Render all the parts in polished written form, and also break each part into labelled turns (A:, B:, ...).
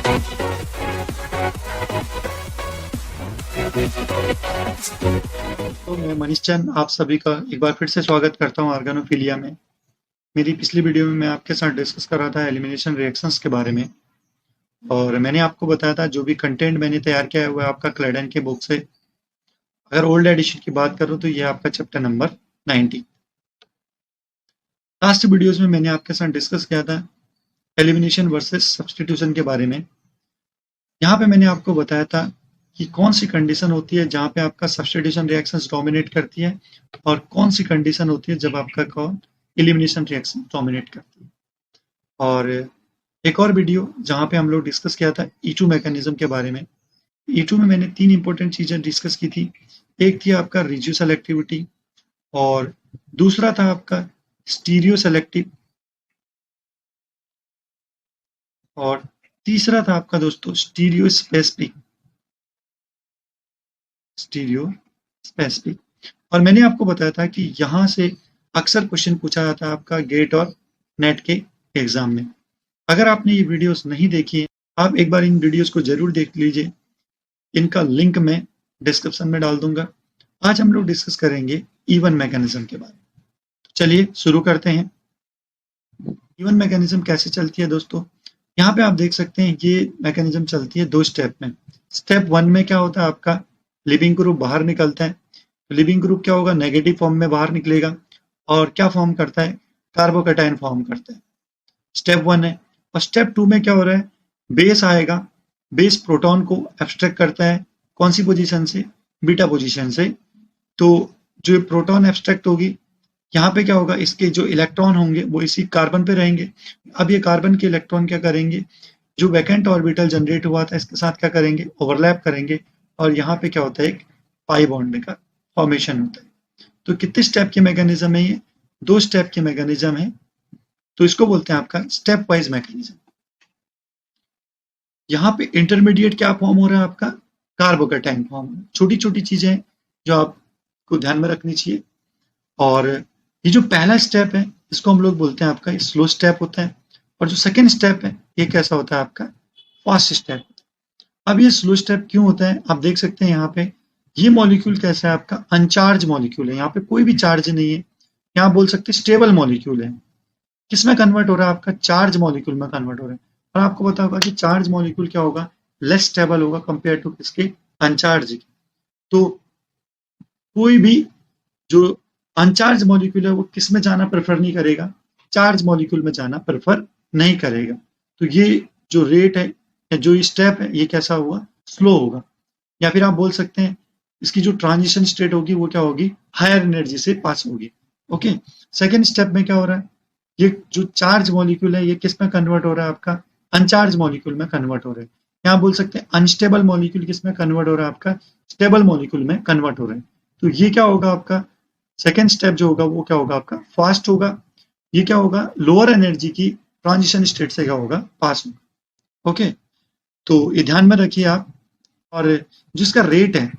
A: तो मैं मनीष चंद आप सभी का एक बार फिर से स्वागत करता हूँ ऑर्गेनोफिलिया में। मेरी पिछली वीडियो में मैं आपके साथ डिस्कस कर रहा था एलिमिनेशन रिएक्शंस के बारे में, और मैंने आपको बताया था जो भी कंटेंट मैंने तैयार किया है वो आपका क्लेडन के बुक से। अगर ओल्ड एडिशन की बात करूँ तो ये आपका चैप्टर नंबर 90। लास्ट वीडियोज में मैंने आपके साथ डिस्कस किया था एलिमिनेशन वर्सेस सब्सटीट्यूशन के बारे में। यहाँ पे मैंने आपको बताया था कि कौन सी कंडीशन होती है जहाँ पे आपका सब्स्टिट्यूशन रिएक्शंस डोमिनेट करती है, और कौन सी कंडीशन होती है जब आपका कौन एलिमिनेशन रिएक्शन डोमिनेट करती है। और एक और वीडियो जहाँ पे हम लोग डिस्कस किया था E2 मैकेनिज्म के बारे में। E2 में मैंने 3 इंपॉर्टेंट चीजें डिस्कस की थी। एक थी आपका रिजियो सेलेक्टिविटी, और दूसरा था आपका स्टीरियो सेलेक्टिव, और तीसरा था आपका दोस्तों स्टीरियो स्पेसिफिक। और मैंने आपको बताया था कि यहाँ से अक्सर क्वेश्चन पूछा जाता है आपका गेट और नेट के एग्जाम में। अगर आपने ये वीडियोस नहीं देखी हैं, आप एक बार इन वीडियोस को जरूर देख लीजिए। इनका लिंक मैं डिस्क्रिप्शन में डाल दूंगा। आज हम लोग डिस्कस करेंगे इवन मैकेनिज्म के बारे में। तो चलिए शुरू करते हैं। इवन मैकेनिज्म कैसे चलती है दोस्तों, यहाँ पे आप देख सकते हैं ये मैकेनिज्म चलती है 2 स्टेप में। स्टेप 1 में क्या होता है आपका लिविंग ग्रुप बाहर निकलता है। लिविंग ग्रुप क्या होगा, नेगेटिव फॉर्म में बाहर निकलेगा, और क्या फॉर्म करता है, कार्बोकैटायन फॉर्म करता है। स्टेप 1 है। और स्टेप 2 में क्या हो रहा है, बेस आएगा, बेस प्रोटॉन को एब्स्ट्रैक्ट करता है। कौन सी पोजीशन से, बीटा पोजीशन से। तो जो प्रोटॉन एब्स्ट्रैक्ट होगी, यहाँ पे क्या होगा, इसके जो इलेक्ट्रॉन होंगे वो इसी कार्बन पे रहेंगे। अब ये कार्बन के इलेक्ट्रॉन क्या करेंगे, जो वैकेंट ऑर्बिटल जनरेट हुआ था इसके साथ क्या करेंगे, ओवरलैप करेंगे, और यहाँ पे क्या होता है, एक पाई बॉन्ड का फॉर्मेशन होता है। तो कितने स्टेप के मैकेनिज्म है ये, 2 स्टेप के मैकेनिज्म है। तो इसको बोलते हैं आपका स्टेप वाइज मैकेनिज्म। यहाँ पे इंटरमीडिएट क्या फॉर्म हो रहा है आपका, कार्बोकैटायन फॉर्म। छोटी छोटी चीजें जो आपको ध्यान में रखनी चाहिए। और ये जो पहला स्टेप है इसको हम लोग बोलते हैं आपका स्लो स्टेप होता है, और जो सेकेंड स्टेप है ये कैसा होता है आपका फास्ट स्टेप। अब ये स्लो स्टेप क्यों होता है, आप देख सकते हैं यहाँ पे ये मॉलिक्यूल कैसा है आपका अनचार्ज मॉलिक्यूल है, यहाँ पे कोई भी चार्ज नहीं है। यहाँ बोल सकते हैं स्टेबल मॉलिक्यूल है। किसमें कन्वर्ट हो रहा है आपका, चार्ज मॉलिक्यूल में कन्वर्ट हो रहा है। और आपको पता होगा कि चार्ज मॉलिक्यूल क्या होगा, लेस स्टेबल होगा कंपेयर टू किसके, अनचार्ज के। तो कोई भी जो अनचार्ज मॉलिक्यूल है वो किस में जाना प्रेफर नहीं करेगा, चार्ज मॉलिक्यूल में जाना प्रेफर नहीं करेगा। तो ये जो रेट है या जो स्टेप है ये कैसा हुआ, स्लो होगा। या फिर आप बोल सकते हैं इसकी जो ट्रांजिशन स्टेट होगी वो क्या होगी, हायर एनर्जी से पास होगी। ओके, सेकेंड स्टेप में क्या हो रहा है, ये जो चार्ज मॉलिक्यूल है ये किस में कन्वर्ट हो रहा है आपका, अनचार्ज मॉलिक्यूल में कन्वर्ट हो रहा है। यहाँ बोल सकते हैं अनस्टेबल मॉलिक्यूल किस में कन्वर्ट हो रहा है आपका, स्टेबल मॉलिक्यूल में कन्वर्ट हो रहा है। तो ये क्या होगा आपका सेकेंड स्टेप जो होगा वो क्या होगा आपका फास्ट होगा। ये क्या होगा, लोअर एनर्जी की ट्रांजिशन स्टेट से क्या होगा, पास होगा। ओके, तो ये ध्यान में रखिए आप। और जिसका रेट है,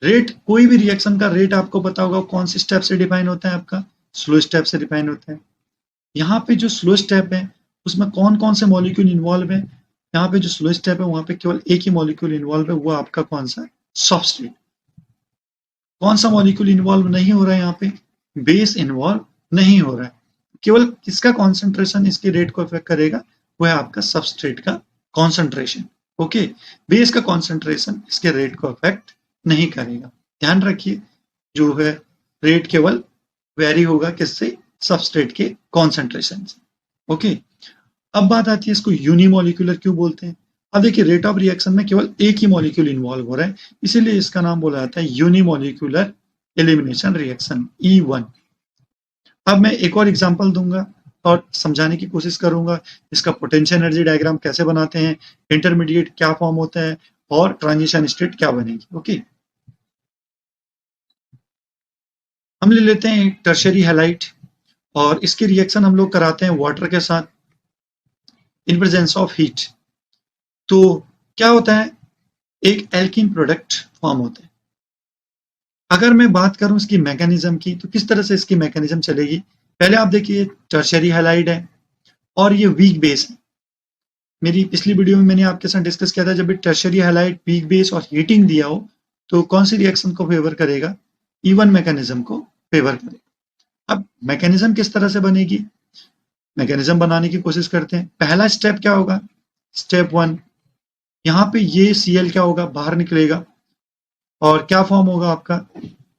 A: रेट कोई भी रिएक्शन का रेट आपको पता होगा कौन सी स्टेप से डिफाइन होता है आपका, स्लो स्टेप से डिफाइन होता है। यहाँ पे जो स्लो स्टेप है उसमें कौन कौन से मॉलिक्यूल इन्वॉल्व है, यहाँ पे जो स्लो स्टेप है वहां पे केवल एक ही मॉलिक्यूल इन्वॉल्व है, वो आपका कौन सा, सब्सट्रेट। कौन सा मॉलिक्यूल इन्वॉल्व नहीं हो रहा है, यहाँ पे बेस इन्वॉल्व नहीं हो रहा है। केवल किसका कॉन्सेंट्रेशन इसके रेट को अफेक्ट करेगा, वो है आपका सबस्ट्रेट का कॉन्सेंट्रेशन। ओके, बेस का कॉन्सेंट्रेशन इसके रेट को अफेक्ट नहीं करेगा। ध्यान रखिए, जो है रेट केवल वेरी होगा किससे, सबस्ट्रेट के कॉन्सेंट्रेशन से। ओके, अब बात आती है इसको यूनिमोलिकुलर क्यों बोलते हैं। अब देखिए रेट ऑफ रिएक्शन में केवल एक ही मॉलिक्यूल इन्वॉल्व हो रहा है, इसीलिए इसका नाम बोला जाता है यूनिमोलिकुलर एलिमिनेशन रिएक्शन E1। अब मैं एक और एग्जांपल दूंगा और समझाने की कोशिश करूंगा इसका पोटेंशियल एनर्जी डायग्राम कैसे बनाते हैं, इंटरमीडिएट क्या फॉर्म होता है, और ट्रांजिशन स्टेट क्या बनेगी। ओके, हम ले लेते हैं टर्शियरी हैलाइड, और इसके रिएक्शन हम लोग कराते हैं वाटर के साथ इन प्रेजेंस ऑफ हीट। तो क्या होता है, एक एल्कीन प्रोडक्ट फॉर्म होते हैं। अगर मैं बात करूं इसकी मैकेनिज्म की, तो किस तरह से इसकी मैकेनिज्म चलेगी। पहले आप देखिए टर्शियरी हैलाइड है और ये वीक बेस है, मेरी पिछली वीडियो में मैंने आपके साथ डिस्कस किया था, जब भी टर्शियरी हैलाइड पीक बेस और हीटिंग दिया हो तो कौन सी रिएक्शन को फेवर करेगा, E1 मैकेनिज्म को फेवर करेगा। अब मैकेनिज्म किस तरह से बनेगी, मैकेनिज्म बनाने की कोशिश करते हैं। पहला स्टेप क्या होगा, स्टेप 1, यहाँ पे ये Cl क्या होगा, बाहर निकलेगा और क्या फॉर्म होगा आपका,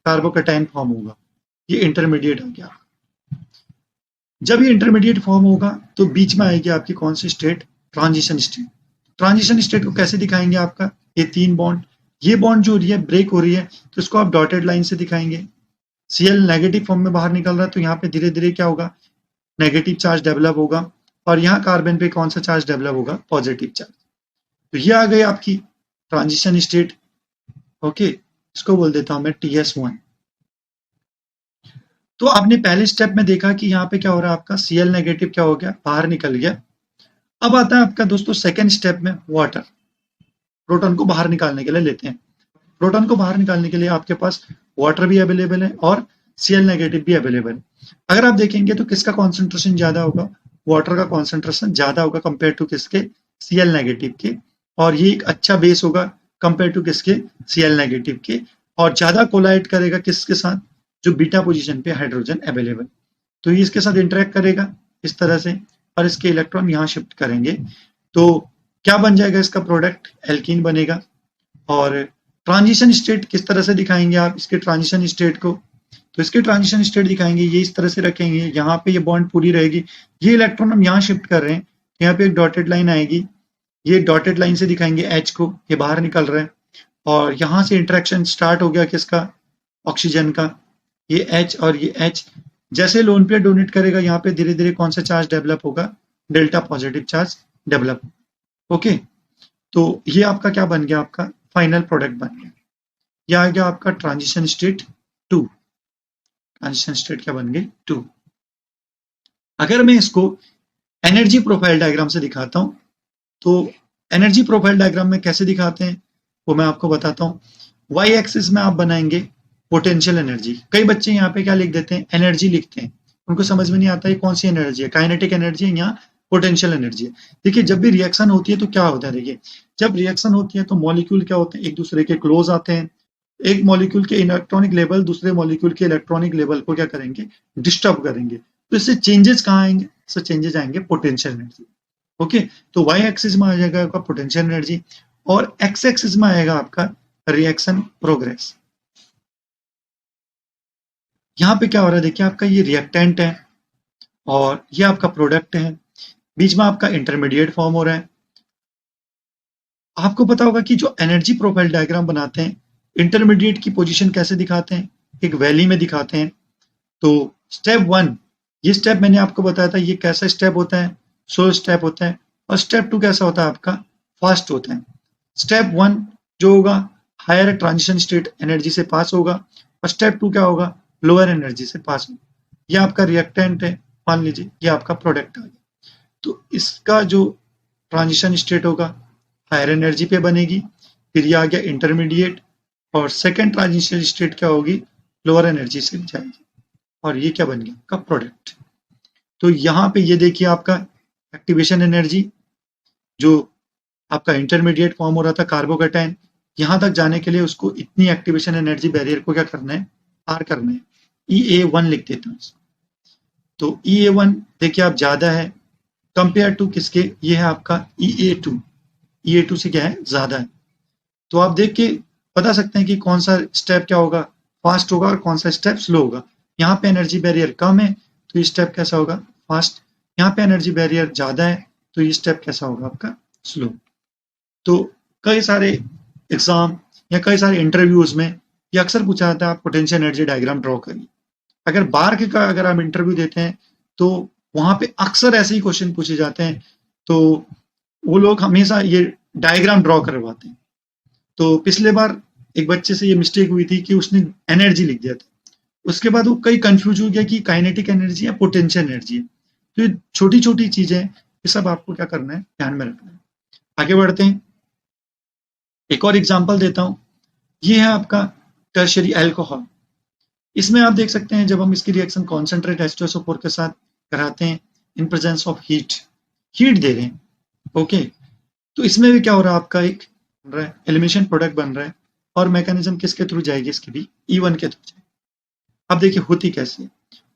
A: कार्बोकैटायन फॉर्म होगा। ये इंटरमीडिएट आ गया। जब ये इंटरमीडिएट फॉर्म होगा तो बीच में आएगी आपकी कौन सी state, transition state. Transition state को कैसे दिखाएंगे, आपका ये 3 बॉन्ड, ये बॉन्ड जो हो रही है ब्रेक हो रही है तो इसको आप डॉटेड लाइन से दिखाएंगे। Cl नेगेटिव फॉर्म में बाहर निकल रहा है तो यहाँ पे धीरे धीरे क्या होगा, नेगेटिव चार्ज डेवलप होगा और यहाँ कार्बन पे कौन सा चार्ज डेवलप होगा, पॉजिटिव चार्ज। तो ये आ गई आपकी ट्रांजिशन स्टेट। ओके, इसको बोल देता हूं मैं TS1। तो आपने पहले स्टेप में देखा कि यहाँ पे क्या हो रहा है, आपका Cl नेगेटिव क्या हो गया, बाहर निकल गया। अब आता है आपका दोस्तों सेकेंड स्टेप में वाटर, प्रोटॉन को बाहर निकालने के लिए लेते हैं। प्रोटॉन को बाहर निकालने के लिए आपके पास वाटर भी अवेलेबल है और Cl नेगेटिव भी अवेलेबल है। अगर आप देखेंगे तो किसका कॉन्सेंट्रेशन ज्यादा होगा, वाटर का कॉन्सेंट्रेशन ज्यादा होगा कंपेयर टू किसके, Cl नेगेटिव के, और ये एक अच्छा बेस होगा कंपेयर टू किसके, Cl नेगेटिव के, और ज्यादा कोलाइड करेगा किसके साथ, जो बीटा पोजीशन पे हाइड्रोजन अवेलेबल, तो ये इसके साथ इंटरेक्ट करेगा इस तरह से और इसके इलेक्ट्रॉन यहाँ शिफ्ट करेंगे तो क्या बन जाएगा, इसका प्रोडक्ट एल्कीन बनेगा। और ट्रांजिशन स्टेट किस तरह से दिखाएंगे आप इसके ट्रांजिशन स्टेट को, तो इसके ट्रांजिशन स्टेट दिखाएंगे ये इस तरह से रखेंगे, यहाँ पे ये बॉन्ड पूरी रहेगी, ये इलेक्ट्रॉन हम यहाँ शिफ्ट कर रहे हैं, यहाँ पे एक डॉटेड लाइन आएगी, ये डॉटेड लाइन से दिखाएंगे H को, ये बाहर निकल रहा है और यहाँ से इंटरेक्शन स्टार्ट हो गया किसका, ऑक्सीजन का, ये H और ये H जैसे लोन पेयर डोनेट करेगा यहाँ पे धीरे धीरे कौन सा चार्ज डेवलप होगा, delta positive charge develop. Okay, तो ये आपका क्या बन गया, आपका फाइनल प्रोडक्ट बन गया। ये आ गया आपका ट्रांजिशन स्टेट 2। ट्रांजिशन स्टेट क्या बन गई, 2। अगर मैं इसको एनर्जी प्रोफाइल डायग्राम से दिखाता हूं तो एनर्जी प्रोफाइल डायग्राम में कैसे दिखाते हैं वो मैं आपको बताता हूँ। वाई एक्सिस में आप बनाएंगे पोटेंशियल एनर्जी। कई बच्चे यहाँ पे क्या लिख देते हैं, एनर्जी लिखते हैं, उनको समझ में नहीं आता है कौन सी एनर्जी है, काइनेटिक एनर्जी है या पोटेंशियल एनर्जी है। देखिए जब भी रिएक्शन होती है तो क्या होता है, देखिए जब रिएक्शन होती है तो मॉलिक्यूल क्या होते हैं, एक दूसरे के क्लोज आते हैं, एक मॉलिक्यूल के इलेक्ट्रॉनिक लेवल दूसरे मॉलिक्यूल के इलेक्ट्रॉनिक लेवल को क्या करेंगे, डिस्टर्ब करेंगे, तो इससे चेंजेस कहाँ आएंगे, इससे चेंजेस आएंगे पोटेंशियल एनर्जी। ओके, तो वाई एक्सिस में आ जाएगा आपका पोटेंशियल एनर्जी और एक्स एक्सिस में आएगा आपका रिएक्शन प्रोग्रेस। यहाँ पे क्या हो रहा है, देखिए आपका ये रिएक्टेंट है और ये आपका प्रोडक्ट है, बीच में आपका इंटरमीडिएट फॉर्म हो रहा है। आपको पता होगा कि जो एनर्जी प्रोफाइल डायग्राम बनाते हैं इंटरमीडिएट की पोजीशन कैसे दिखाते हैं, एक वैली में दिखाते हैं। तो स्टेप 1, ये स्टेप मैंने आपको बताया था, ये कैसा स्टेप होता है, स्लो स्टेप होता है, और स्टेप 2 कैसा होता है आपका, फास्ट होता है। स्टेप 1 जो होगा हायर ट्रांजिशन स्टेट एनर्जी से पास होगा और स्टेप 2 क्या होगा, लोअर एनर्जी से पास होगा। ये आपका रिएक्टेंट है, मान लीजिए ये आपका प्रोडक्ट आ गया, तो इसका जो ट्रांजिशन स्टेट होगा हायर एनर्जी पे बनेगी, फिर ये आ गया इंटरमीडिएट और सेकेंड ट्रांजिशन स्टेट क्या होगी, लोअर एनर्जी से जाएगी और ये क्या बन गया आपका प्रोडक्ट। तो यहाँ पे ये देखिए आपका एक्टिवेशन एनर्जी, जो आपका इंटरमीडिएट फॉर्म हो रहा था कार्बोकैटायन, यहाँ तक जाने के लिए उसको इतनी एक्टिवेशन एनर्जी बैरियर को क्या करना है, पार करना है। EA1 लिख देता हूँ। तो EA1 देखिए आप ज्यादा है कंपेयर टू किसके, ये है आपका EA2। EA2 से क्या है, ज्यादा है। तो आप देख के बता सकते हैं कि कौन सा स्टेप क्या होगा, फास्ट होगा और कौन सा स्टेप स्लो होगा। यहाँ पे एनर्जी बैरियर कम है तो ये स्टेप कैसा होगा, फास्ट। यहाँ पे एनर्जी बैरियर ज्यादा है तो ये स्टेप कैसा होगा आपका, स्लो। तो कई सारे एग्जाम या कई सारे इंटरव्यूज में ये अक्सर पूछा जाता है आप पोटेंशियल एनर्जी डायग्राम ड्रॉ करिए। अगर बार का अगर आप इंटरव्यू देते हैं तो वहां पे अक्सर ऐसे ही क्वेश्चन पूछे जाते हैं, तो वो लोग हमेशा ये डायग्राम ड्रॉ करवाते हैं। तो पिछले बार एक बच्चे से ये मिस्टेक हुई थी कि उसने एनर्जी लिख दिया था, उसके बाद वो कई कंफ्यूज हो गया कि काइनेटिक एनर्जी या पोटेंशियल एनर्जी है। तो ये छोटी छोटी चीजें, ये सब आपको क्या करना है, ध्यान में रखना है। आगे बढ़ते हैं, एक और एग्जांपल देता हूं। ये है आपका टर्शियरी अल्कोहल। इसमें आप देख सकते हैं जब हम इसकी रिएक्शन कॉन्सेंट्रेट H2SO4 के साथ कराते हैं इन प्रेजेंस ऑफ हीट दे रहे हैं, ओके, तो इसमें भी क्या हो रहा है, आपका एक बन रहा है एलिमिनेशन प्रोडक्ट बन रहा है, और मैकेनिज्म किसके थ्रू जाएगी, इसकी भी E1 के थ्रू जाएगी। अब देखिए होती कैसे,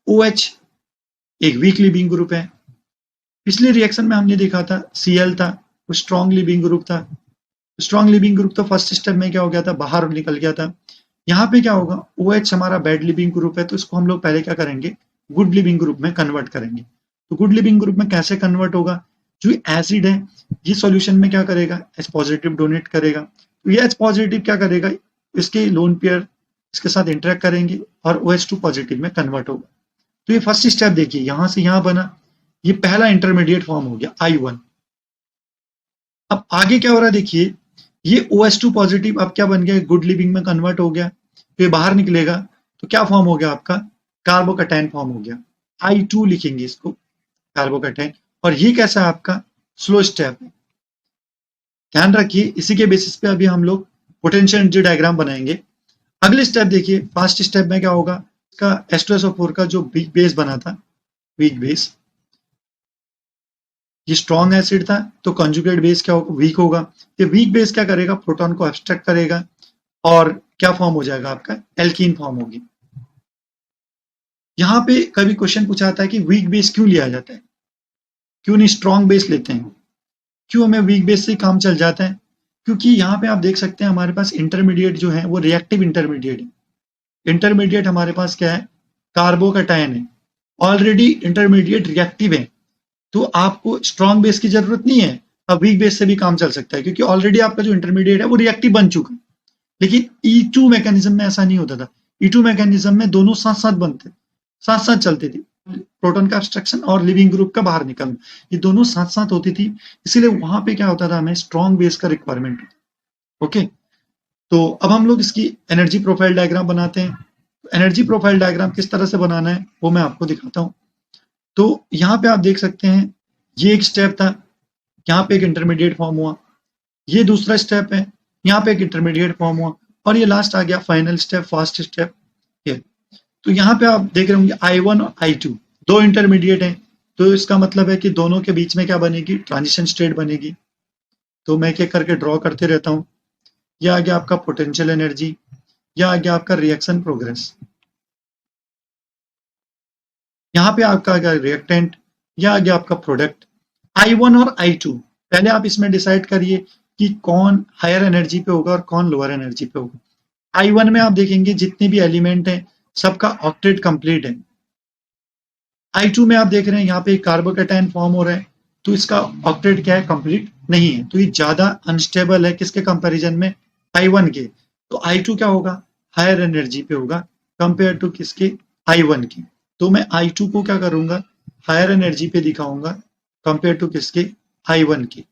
A: OH एक वीक लिविंग ग्रुप है, पिछले रिएक्शन में हमने देखा था Cl था, वो स्ट्रॉन्ग लिविंग ग्रुप था, स्ट्रॉन्ग लिविंग ग्रुप तो फर्स्ट स्टेप में क्या हो गया था, बाहर निकल गया था। यहाँ पे क्या होगा, OH हमारा बैड लिविंग ग्रुप है, तो इसको हम लोग पहले क्या करेंगे, गुड लिविंग ग्रुप में कन्वर्ट करेंगे। तो गुड लिविंग ग्रुप में कैसे कन्वर्ट होगा, जो एसिड है ये सॉल्यूशन में क्या करेगा, H पॉजिटिव डोनेट करेगा, तो ये H पॉजिटिव क्या करेगा, इसके लोन पेयर इसके साथ इंटरेक्ट करेंगे और OH2 पॉजिटिव में कन्वर्ट होगा। तो ये फर्स्ट स्टेप देखिए, यहां से यहां बना, ये पहला इंटरमीडिएट फॉर्म हो गया I1। अब आगे क्या हो रहा है देखिए, ये OH2 पॉजिटिव अब क्या बन गया, गुड लिविंग में कन्वर्ट हो गया, तो ये बाहर निकलेगा, तो क्या फॉर्म हो गया आपका, कार्बोकैटायन फॉर्म हो गया, I2 लिखेंगे इसको, कार्बोकैटायन। और ये कैसा है आपका, स्लो स्टेप है। ध्यान रखिए, इसी के बेसिस पे अभी हम लोग पोटेंशियल एनर्जी डायग्राम बनाएंगे। अगले स्टेप देखिए, फर्स्ट स्टेप में क्या होगा, इसका H2SO4 का जो वीक बेस बना था, वीक बेस, ये स्ट्रॉन्ग एसिड था, तो कंजुगेट बेस क्या होगा, वीक होगा। ये वीक बेस क्या करेगा, प्रोटॉन को एब्स्ट्रैक्ट करेगा, और क्या फॉर्म हो जाएगा आपका, एल्कीन फॉर्म होगी। यहाँ पे कभी क्वेश्चन पूछा जाता है कि वीक बेस क्यों लिया जाता है, क्यों नहीं स्ट्रॉन्ग बेस लेते हैं, क्यों हमें वीक बेस से काम चल जाता है, क्योंकि यहाँ पे आप देख सकते हैं हमारे पास इंटरमीडिएट जो है वो रिएक्टिव इंटरमीडिएट है। इंटरमीडिएट हमारे पास क्या है, कार्बोकैटायन है, ऑलरेडी इंटरमीडिएट रिएक्टिव है, तो आपको स्ट्रॉन्ग बेस की जरूरत नहीं है, अब वीक बेस से भी काम चल सकता है, क्योंकि ऑलरेडी आपका जो इंटरमीडिएट है वो रिएक्टिव बन चुका है। लेकिन E2 मैकेनिज्म में ऐसा नहीं होता था, E2 मैकेनिज्म में दोनों साथ साथ बनते, साथ साथ चलते थे, प्रोटॉन का एब्स्ट्रैक्शन और लिविंग ग्रुप का बाहर निकलना, ये दोनों साथ साथ होती थी, इसीलिए वहां पे क्या होता था, हमें स्ट्रॉन्ग बेस का रिक्वायरमेंट होता। ओके, तो अब हम लोग इसकी एनर्जी प्रोफाइल डायग्राम बनाते हैं। एनर्जी प्रोफाइल डायग्राम किस तरह से बनाना है वो मैं आपको दिखाता हूँ। तो यहाँ पे आप देख सकते हैं, ये एक स्टेप था, यहाँ पे एक इंटरमीडिएट फॉर्म हुआ, ये दूसरा स्टेप है, यहाँ पे एक इंटरमीडिएट फॉर्म हुआ, और ये लास्ट आ गया फाइनल स्टेप, फास्ट स्टेप ये। तो यहाँ पे आप देख रहे होंगे I1 और I2 दो इंटरमीडिएट हैं, तो इसका मतलब है कि दोनों के बीच में क्या बनेगी, ट्रांजिशन स्टेट बनेगी। तो मैं क्या करके ड्रॉ करते रहता हूँ, यह आ गया आपका पोटेंशियल एनर्जी, यह आ गया आपका रिएक्शन प्रोग्रेस, यहाँ पे आपका आ गया रिएक्टेंट, यह आ गया आपका प्रोडक्ट। I1 और I2 पहले आप इसमें डिसाइड करिए कि कौन हायर एनर्जी पे होगा और कौन लोअर एनर्जी पे होगा। I1 में आप देखेंगे जितने भी एलिमेंट हैं सबका ऑक्टेट कंप्लीट है। I2 में आप देख रहे हैं यहाँ पे कार्बोकैटायन फॉर्म हो रहा है, तो इसका ऑक्टेट क्या है, कंप्लीट नहीं है, तो ये ज्यादा अनस्टेबल है किसके कंपैरिजन में, I1 के। तो I2 क्या होगा, हायर एनर्जी पे होगा कंपेयर टू किसके, I1 के। तो मैं I2 को क्या करूंगा, हायर एनर्जी पे दिखाऊंगा कंपेयर टू किसके, I1 के।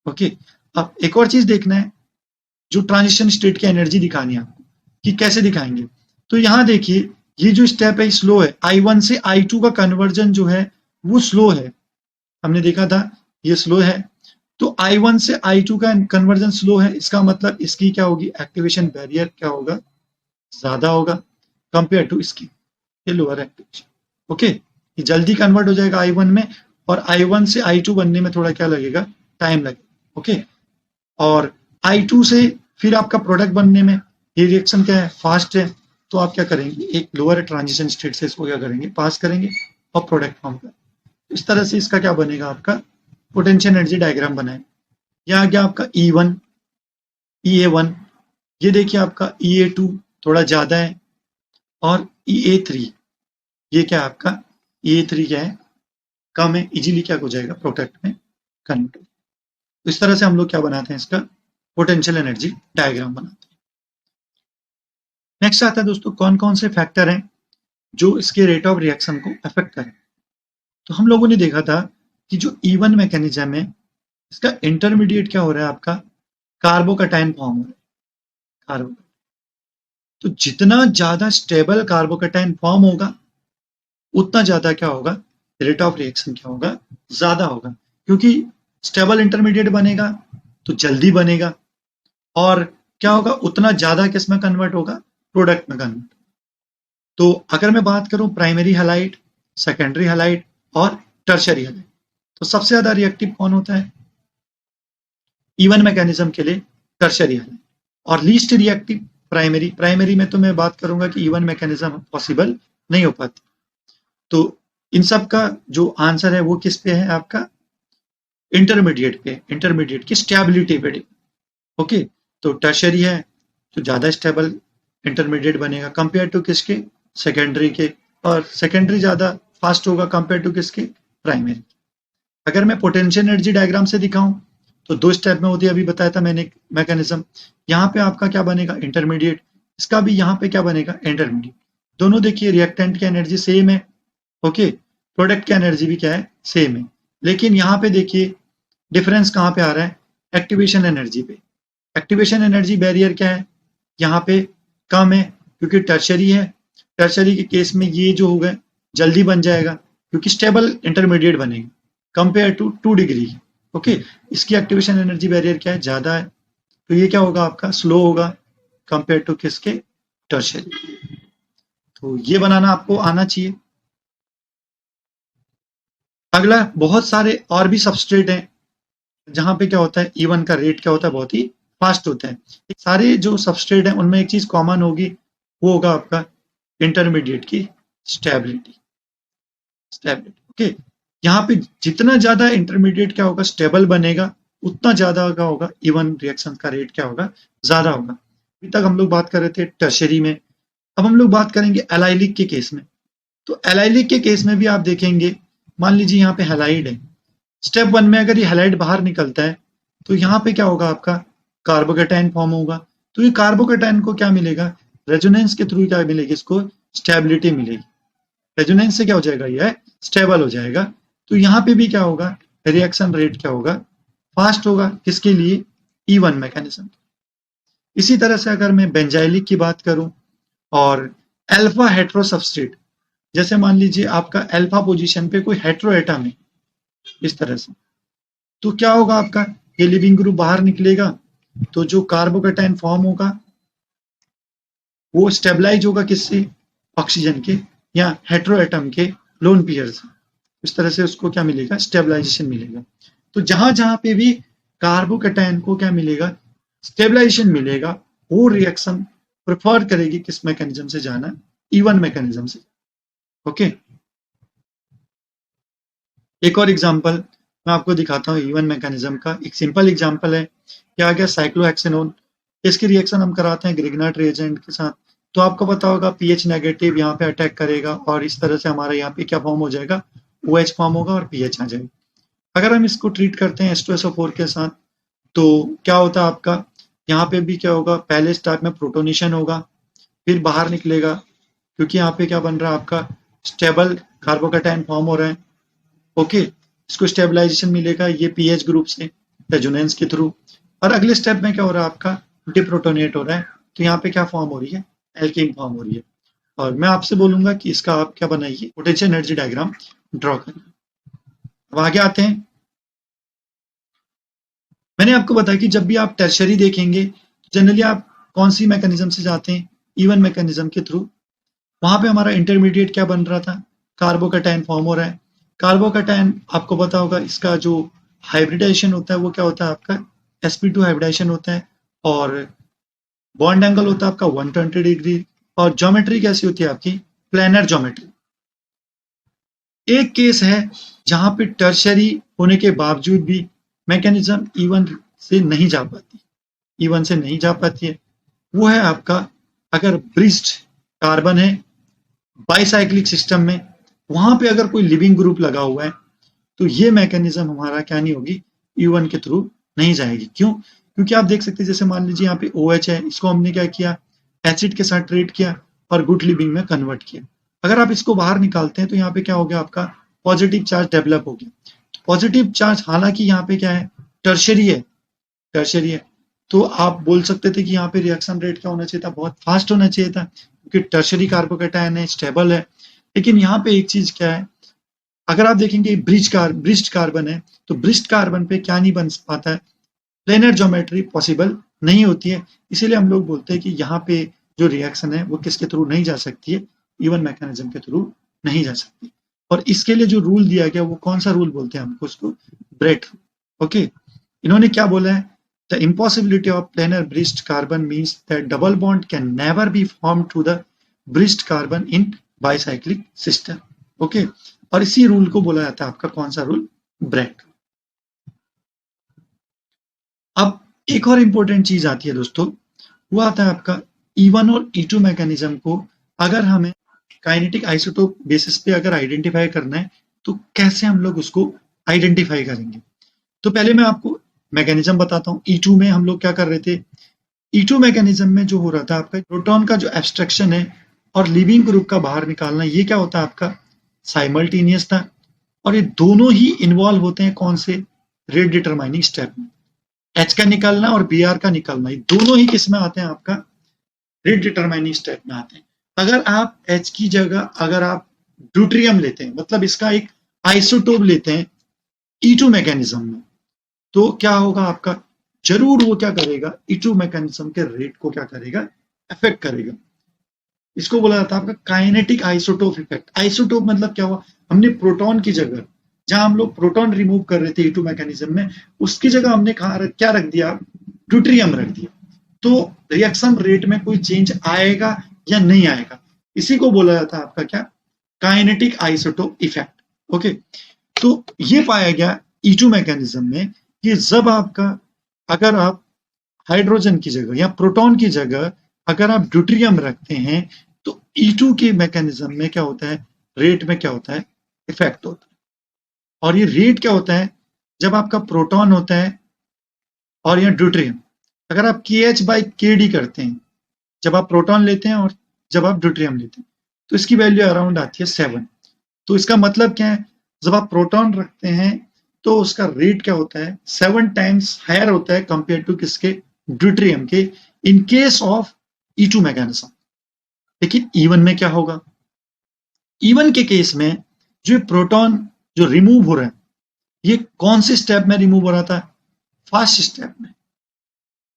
A: ओके, अब एक और चीज देखना है, जो ट्रांजिशन स्टेट की एनर्जी दिखानी है आपको, कि कैसे दिखाएंगे। तो यहाँ देखिए, ये जो स्टेप है स्लो है, I1 से I2 का कन्वर्जन जो है वो स्लो है, हमने देखा था ये स्लो है। तो I1 से I2 का कन्वर्जन स्लो है, इसका मतलब इसकी क्या होगी, एक्टिवेशन बैरियर क्या होगा, ज्यादा होगा कंपेयर टू इसकी, ये लोअर एक्टिवेशन। ओके, ये जल्दी कन्वर्ट हो जाएगा I1 में, और I1 से I2 बनने में थोड़ा क्या लगेगा, टाइम लगेगा। ओके, और I2 से फिर आपका प्रोडक्ट बनने में ये रिएक्शन क्या है, फास्ट है, तो आप क्या करेंगे, एक लोअर ट्रांजिशन स्टेट से इसको क्या करेंगे, पास करेंगे और प्रोडक्ट फॉर्म करेंगे। इस तरह से इसका क्या बनेगा, आपका पोटेंशियल एनर्जी डायग्राम बनाए। यह आ गया आपका E1, EA1, ये देखिए आपका EA2 थोड़ा ज्यादा है, और EA3 ये क्या है आपका, EA3 क्या है, कम है, इजीली क्या हो जाएगा, प्रोडक्ट में कन्वर्ट। तो इस तरह से हम लोग क्या बनाते हैं, इसका पोटेंशियल एनर्जी डायग्राम बनाते हैं। नेक्स्ट आता है दोस्तों, कौन कौन से फैक्टर हैं जो इसके रेट ऑफ रिएक्शन को अफेक्ट करें। तो हम लोगों ने देखा था कि जो E1 मैकेनिज्म है, इसका इंटरमीडिएट क्या हो रहा है, आपका कार्बोकैटायन फॉर्म हो रहा है, कार्बो। तो जितना ज्यादा स्टेबल कार्बोकैटायन फॉर्म होगा, उतना ज्यादा क्या होगा, रेट ऑफ रिएक्शन क्या होगा, ज्यादा होगा, क्योंकि स्टेबल इंटरमीडिएट बनेगा तो जल्दी बनेगा, और क्या होगा, उतना ज्यादा किसमें कन्वर्ट होगा, प्रोडक्ट में कन्वर्ट। तो अगर मैं बात करूं प्राइमरी हैलाइड, सेकेंडरी हैलाइड और टर्शरी हैलाइड, तो सबसे ज्यादा रिएक्टिव कौन होता है, इवन मैकेनिज्म के लिए टर्शरी हालत, और लीस्ट रिएक्टिव प्राइमरी। प्राइमरी में तो मैं बात करूंगा कि इवन मैकेनिज्म पॉसिबल नहीं हो पाती। तो इन सब का जो आंसर है वो किस पे है आपका, इंटरमीडिएट पे, इंटरमीडिएट की स्टेबिलिटी पे। ओके, तो टर्शरी है तो ज्यादा स्टेबल इंटरमीडिएट बनेगा कंपेयर टू किसके, सेकेंडरी के, और सेकेंडरी ज्यादा फास्ट होगा कंपेयर टू किसके, प्राइमरी। अगर मैं पोटेंशियल एनर्जी डायग्राम से दिखाऊं तो 2 स्टेप में होती है, अभी बताया था मैंने मैकेनिज्म। यहाँ पे आपका क्या बनेगा, इंटरमीडिएट, इसका भी यहाँ पे क्या बनेगा, इंटरमीडिएट। दोनों देखिए रिएक्टेंट की एनर्जी सेम है, ओके, प्रोडक्ट की एनर्जी भी क्या है, सेम है, लेकिन यहाँ पे देखिए डिफरेंस कहाँ पे आ रहा है, एक्टिवेशन एनर्जी पे। एक्टिवेशन एनर्जी बैरियर क्या है, यहाँ पे कम है क्योंकि टर्शरी है। टर्शरी के केस में ये जो होगा जल्दी बन जाएगा क्योंकि स्टेबल इंटरमीडिएट बनेगा कंपेयर टू 2 डिग्री। ओके, इसकी एक्टिवेशन एनर्जी बैरियर क्या है, ज्यादा है, तो ये क्या होगा आपका, स्लो होगा कंपेयर टू किसके, टर्शरी। तो ये बनाना आपको आना चाहिए। अगला, बहुत सारे और भी सबस्ट्रेट हैं जहां पे क्या होता है, E1 का रेट क्या होता है, बहुत ही फास्ट होता है। सारे जो सबस्ट्रेट हैं उनमें एक चीज कॉमन होगी, वो होगा आपका इंटरमीडिएट की स्टेबिलिटी। स्टेबिलिटी, ओके, यहाँ पे जितना ज्यादा इंटरमीडिएट क्या होगा, स्टेबल बनेगा, उतना ज्यादा क्या होगा, E1 रिएक्शन का रेट क्या होगा, ज्यादा होगा। अभी तक हम लोग बात कर रहे थे टर्शरी में, अब हम लोग बात करेंगे एलाइलिक के केस में। तो एलाइलिक के केस में भी आप देखेंगे, मान लीजिए यहाँ पे हैलाइड है, स्टेप 1 में अगर ये हैलाइड बाहर निकलता है तो यहाँ पे क्या होगा आपका, कार्बोकेटाइन फॉर्म होगा। तो ये कार्बोकेटाइन को क्या मिलेगा, रेजोनेंस के थ्रू क्या मिलेगी, इसको स्टेबिलिटी मिलेगी। रेजोनेंस से क्या हो जाएगा, यह स्टेबल हो जाएगा। तो यहाँ पे भी क्या होगा, रिएक्शन रेट क्या होगा, फास्ट होगा, किसके लिए, E1 मैकेनिज्म। इसी तरह से अगर मैं बेंजाइलिक की बात करूं और अल्फा हेट्रो सबस्ट्रेट, जैसे मान लीजिए आपका अल्फा पोजीशन पे कोई हेट्रो एटम है इस तरह से, तो क्या होगा आपका, ये लिविंग ग्रुप बाहर निकलेगा तो जो कार्बोकेटाइन फॉर्म होगा वो स्टेबलाइज होगा किससे, ऑक्सीजन के या हेट्रो एटम के लोन पेयर से। इस तरह से उसको क्या मिलेगा, स्टेबलाइजेशन मिलेगा। तो जहां जहां पे भी कार्बोकेटाइन को क्या मिलेगा, स्टेबलाइजेशन मिलेगा, वो रिएक्शन प्रेफर करेगी किस मैकेनिज्म से जाना, E1 मैकेनिज्म से। ओके, एक और एग्जांपल मैं आपको दिखाता हूँ E1 मैकेनिज्म का। एक सिंपल एग्जांपल है, क्या आ गया, साइक्लोहेक्सेनोन। इसकी रिएक्शन हम कराते हैं ग्रिग्नार्ड रिएजेंट के साथ, तो आपको पता होगा पीएच नेगेटिव यहाँ पे अटैक करेगा और इस तरह से हमारा यहाँ पे क्या फॉर्म हो जाएगा, OH फॉर्म होगा और पीएच आ जाएगा। अगर हम इसको ट्रीट करते हैं H2SO4 के साथ तो क्या होता है आपका, यहाँ पे भी क्या होगा, पहले स्टेप में प्रोटोनेशन होगा, फिर बाहर निकलेगा क्योंकि यहाँ पे क्या बन रहा है आपका, स्टेबल कार्बोकेटाइन फॉर्म हो रहा है। ओके, इसको स्टेबलाइजेशन मिलेगा ये पीएच ग्रुप से रेजोनेंस के थ्रू, और अगले स्टेप में क्या हो रहा है आपका, डिप्रोटोनेट हो रहा है, तो यहाँ पे क्या फॉर्म हो रही है, एल्कीन फॉर्म हो रही है। और मैं आपसे बोलूंगा कि इसका आप क्या बनाइए, पोटेंशियल एनर्जी डायग्राम ड्रॉ करिए। अब आगे आते हैं, मैंने आपको बताया कि जब भी आप टर्शरी देखेंगे जनरली आप कौन सी मैकेनिज्म से जाते हैं, E1 मैकेनिज्म के थ्रू। वहां पे हमारा इंटरमीडिएट क्या बन रहा था, कार्बोकेटाइन फॉर्म हो रहा है। कार्बोकेटाइन आपको पता होगा इसका जो हाइब्रिडाइजेशन होता है वो क्या होता है आपका, sp2 हाइब्रिडाइजेशन होता है, और बॉन्ड एंगल होता है आपका 120 डिग्री, और ज्योमेट्री कैसी होती है आपकी, प्लेनर ज्योमेट्री। एक केस है जहां पे टर्शरी होने के बावजूद भी मैकेनिज्म E1 से नहीं जा पाती, E1 से नहीं जा पाती है, वो है आपका, अगर ब्रिज्ड कार्बन है बाइसाइक्लिक सिस्टम में, वहां पे अगर कोई लिविंग ग्रुप लगा हुआ है तो ये मैकेनिज्म हमारा क्या नहीं होगी, E1 के थ्रू नहीं जाएगी। क्यों, क्योंकि आप देख सकते हैं जैसे मान लीजिए यहाँ पे OH है, इसको हमने क्या किया, एसिड के साथ ट्रीट किया और गुड लिविंग में कन्वर्ट किया। अगर आप इसको बाहर निकालते हैं तो यहाँ पे क्या हो गया आपका, पॉजिटिव चार्ज डेवलप हो गया। पॉजिटिव चार्ज हालांकि यहाँ पे क्या है, टर्शरी है, टर्शरी है, तो आप बोल सकते थे कि यहाँ पे रिएक्शन रेट क्या होना चाहिए था, बहुत फास्ट होना चाहिए था क्योंकि टर्शरी कार्बोकेटाइन है, स्टेबल है। लेकिन यहाँ पे एक चीज क्या है, अगर आप देखेंगे ब्रिज्ड कार्बन है तो ब्रिज्ड कार्बन पे क्या नहीं बन पाता है, प्लेनर ज्योमेट्री पॉसिबल नहीं होती है। इसीलिए हम लोग बोलते हैं कि यहाँ पे जो रिएक्शन है वो किसके थ्रू नहीं जा सकती है, E1 मैकेनिज्म के थ्रू नहीं जा सकती। और इसके लिए जो रूल दिया गया वो कौन सा रूल बोलते हैं हमको, उसको ब्रेट। ओके, इन्होंने क्या बोला है The impossibility of planar bridged carbon means that double bond can never be formed to the bridged carbon in bicyclic system. Okay, और इसी रूल को बोला जाता है आपका कौन सा रूल? ब्रेट। अब एक और इंपॉर्टेंट चीज आती है दोस्तों, वो आता है आपका E1 और E2 मैकेनिज्म को अगर हमें काइनेटिक आइसोटोप बेसिस पे अगर आइडेंटिफाई करना है तो कैसे हम लोग उसको आइडेंटिफाई करेंगे। तो पहले मैं आपको मैकेनिज्म बताता हूँ। E2 में हम लोग क्या कर रहे थे, E2 मैकेनिज्म में जो हो रहा था आपका प्रोटॉन का जो एब्स्ट्रैक्शन है और लिविंग ग्रुप का बाहर निकालना, ये क्या होता है आपका साइमल्टेनियस था, और ये दोनों ही इन्वॉल्व होते हैं कौन से? रेट डिटरमाइनिंग स्टेप में। एच का निकालना और बी आर का निकालना, ये दोनों ही किस में आते हैं? आपका रेट डिटरमाइनिंग स्टेप में आते हैं। अगर आप एच की जगह अगर आप ड्यूट्रियम लेते हैं, मतलब इसका एक आइसोटोप लेते हैं E2 मैकेनिज्म में, तो क्या होगा आपका? जरूर वो क्या करेगा? E2 मैकेनिज्म के रेट को क्या करेगा? अफेक्ट करेगा। इसको बोला जाता है आपका काइनेटिक आइसोटोप इफेक्ट। आइसोटोप मतलब क्या हुआ? हमने प्रोटॉन की जगह, जहां हम लोग प्रोटॉन रिमूव कर रहे थे E2 मैकेनिज्म में, उसकी जगह हमने क्या रख दिया? ड्यूट्रियम रख दिया। तो रिएक्शन रेट में कोई चेंज आएगा या नहीं आएगा, इसी को बोला जाता है आपका क्या? Kinetic isotope effect. ओके, तो ये पाया गया E2 मैकेनिज्म में कि जब आपका अगर आप हाइड्रोजन की जगह या प्रोटॉन की जगह अगर आप ड्यूट्रियम रखते हैं तो E2 के मैकेनिज्म में क्या होता है? रेट में क्या होता है? इफेक्ट होता है। और ये रेट क्या होता है? जब आपका प्रोटॉन होता है और या ड्यूट्रियम, अगर आप KH/KD करते हैं, जब आप प्रोटॉन लेते हैं और जब आप ड्यूट्रियम लेते हैं, तो इसकी वैल्यू अराउंड आती है 7। तो इसका मतलब क्या है? जब आप प्रोटॉन रखते हैं तो उसका रेट क्या होता है? 7 टाइम्स हायर होता है कंपेयर टू किसके? ड्यूट्रियम के, in case of E2 mechanism. लेकिन E1 में क्या होगा? E1 के केस में जो प्रोटॉन जो रिमूव हो रहा है, ये कौन से स्टेप में रिमूव हो रहा था? फर्स्ट स्टेप में।